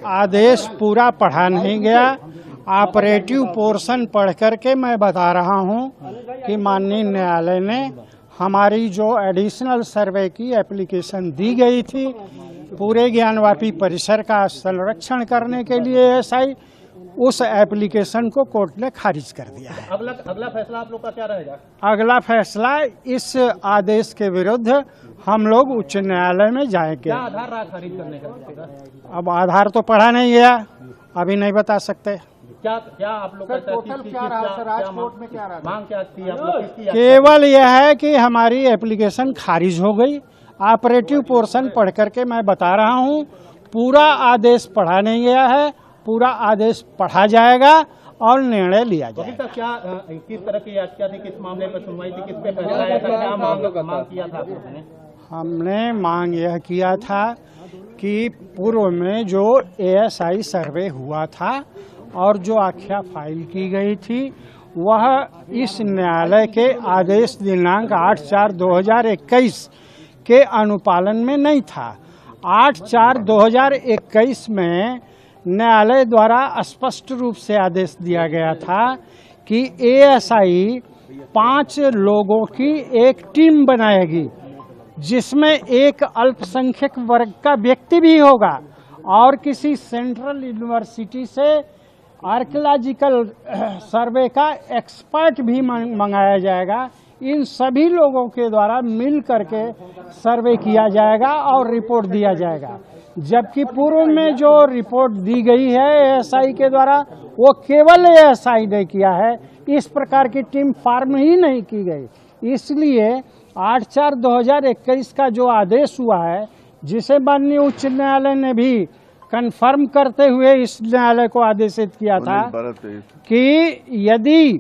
आदेश पूरा पढ़ा नहीं गया। ऑपरेटिव पोर्शन पढ़ करके मैं बता रहा हूं कि माननीय न्यायालय ने हमारी जो एडिशनल सर्वे की एप्लीकेशन दी गई थी पूरे ज्ञानवापी परिसर का संरक्षण करने के लिए एएसआई, उस एप्लीकेशन को कोर्ट ने खारिज कर दिया है। अगला फैसला आप लोग का क्या रहेगा? अगला फैसला इस आदेश के विरुद्ध हम लोग उच्च न्यायालय में जाएंगे। क्या आधार रहा खारिज करने का? अब आधार तो पढ़ा नहीं गया, अभी नहीं बता सकते। क्या आप लोग का टोटल क्या रहा सर? राजकोट में क्या रहा? मांग क्या थी आप लोग की? केवल यह है कि हमारी एप्लीकेशन खारिज हो गई। ऑपरेटिव पोर्शन पढ़ करके मैं बता रहा हूं, पूरा आदेश पढ़ा नहीं गया है, पूरा आदेश पढ़ा जाएगा और निर्णय लिया जाएगा। अभी तक क्या किस तरह की याचिका थी, किस मामले पर सुनवाई थी, किस पे फैसला आया था, क्या मांग किया था आप लोगों ने? हमने मांग यह किया था कि पूर्व में जो एएसआई सर्वे हुआ था और जो आख्या फाइल की गई थी वह इस न्यायालय के आदेश दिनांक 8/4/2021 के अनुपालन में नहीं था। 8/4/2021 में न्यायालय द्वारा स्पष्ट रूप से आदेश दिया गया था कि एएसआई 5 लोगों की एक टीम बनाएगी जिसमें एक अल्पसंख्यक वर्ग का व्यक्ति भी होगा और किसी सेंट्रल यूनिवर्सिटी से आर्कियोलॉजिकल सर्वे का एक्सपर्ट भी मंगाया जाएगा। इन सभी लोगों के द्वारा मिल करके सर्वे किया जाएगा और रिपोर्ट दिया जाएगा। जबकि पूर्व में जो रिपोर्ट दी गई है एएसआई के द्वारा वो केवल एएसआई ने किया है, इस प्रकार की टीम फॉर्म ही नहीं की गई। इसलिए 8/4/2021 का जो आदेश हुआ है, जिसे माननीय उच्च न्यायालय ने भी कन्फर्म करते हुए इस न्यायालय को आदेशित किया था कि यदि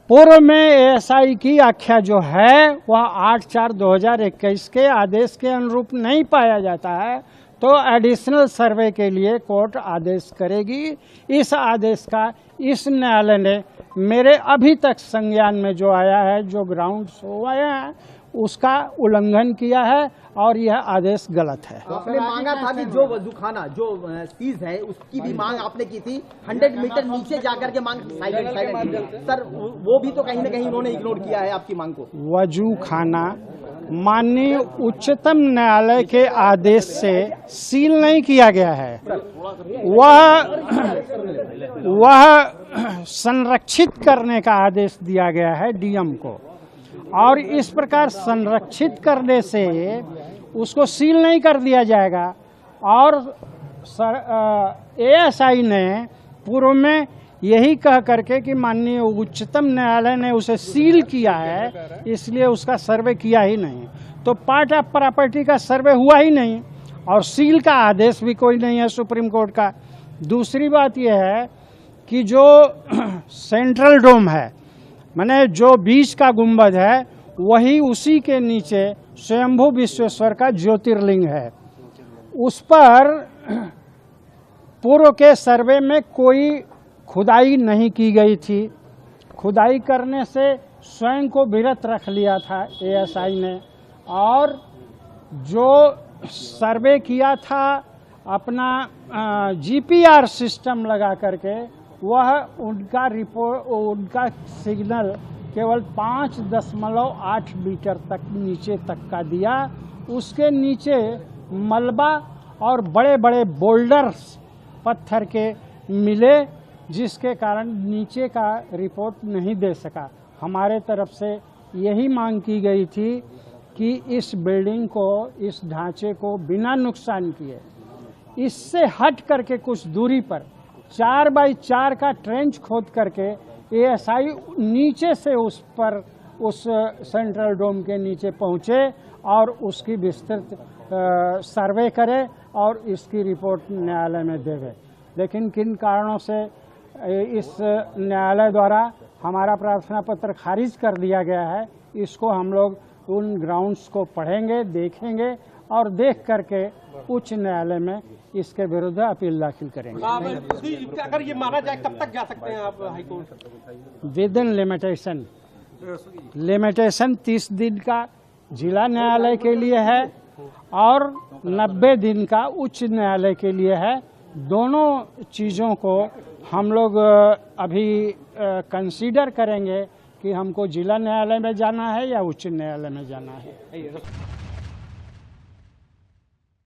पूर्व में एएसआई की आख्या जो है वह 8/4/2021 के आदेश के अनुरूप नहीं पाया जाता है तो एडिशनल सर्वे के लिए कोर्ट आदेश करेगी। इस आदेश का इस न्यायालय ने मेरे अभी तक संज्ञान में जो आया है, जो ग्राउंड्स आया है, उसका उल्लंघन किया है और यह आदेश गलत है। आपने मांगा था कि जो वजूखाना जो सीज है उसकी भी मांग आपने की थी, 100 मीटर नीचे जाकर के मांग साइलेंट सर, वो भी तो कहीं ना कहीं उन्होंने इग्नोर किया है आपकी मांग को। वजूखाना माननीय उच्चतम न्यायालय के आदेश से सील नहीं किया गया है, वह संरक्षित करने का आदेश दिया गया है डीएम को और इस प्रकार संरक्षित करने से उसको सील नहीं कर दिया जाएगा। और एएसआई ने पूर्व में यही कह करके कि माननीय उच्चतम न्यायालय ने उसे सील किया है, इसलिए उसका सर्वे किया ही नहीं, तो पार्ट ऑफ प्रॉपर्टी का सर्वे हुआ ही नहीं और सील का आदेश भी कोई नहीं है सुप्रीम कोर्ट का। दूसरी बात यह है कि जो सेंट्रल डोम है, माने जो बीच का गुंबद है, वही उसी के नीचे स्वयंभू विश्वेश्वर का ज्योतिर्लिंग है। उस पर पूर्व के सर्वे में कोई खुदाई नहीं की गई थी। खुदाई करने से स्वयं को विरत रख लिया था एएसआई ने और जो सर्वे किया था अपना जीपीआर सिस्टम लगा करके, वह उनका रिपोर्ट, उनका सिग्नल केवल 5.8 मीटर तक नीचे तक का दिया। उसके नीचे मलबा और बड़े बड़े बोल्डर्स पत्थर के मिले, जिसके कारण नीचे का रिपोर्ट नहीं दे सका। हमारे तरफ से यही मांग की गई थी कि इस बिल्डिंग को, इस ढांचे को बिना नुकसान किए इससे हट करके कुछ दूरी पर 4x4 का ट्रेंच खोद करके एएसआई नीचे से उस पर, उस सेंट्रल डोम के न्यायालय पहुँचे और उसकी विस्तृत सर्वे करे और इसकी रिपोर्ट न्यायालय में देवे। लेकिन किन कारणों से इस न्यायालय द्वारा हमारा प्रार्थना पत्र खारिज कर दिया गया है, इसको हम लोग उन ग्राउंड्स को पढ़ेंगे, देखेंगे और देख करके उच्च न्यायालय में इसके विरुद्ध अपील दाखिल करेंगे। अगर ये माना जाए कब तक जा सकते हैं आप हाईकोर्ट? विद इन लिमिटेशन 30 दिन का जिला न्यायालय के लिए है और 90 दिन का उच्च न्यायालय के लिए है। दोनों चीज़ों को हम लोग अभी कंसीडर करेंगे कि हमको जिला न्यायालय में जाना है या उच्च न्यायालय में जाना है।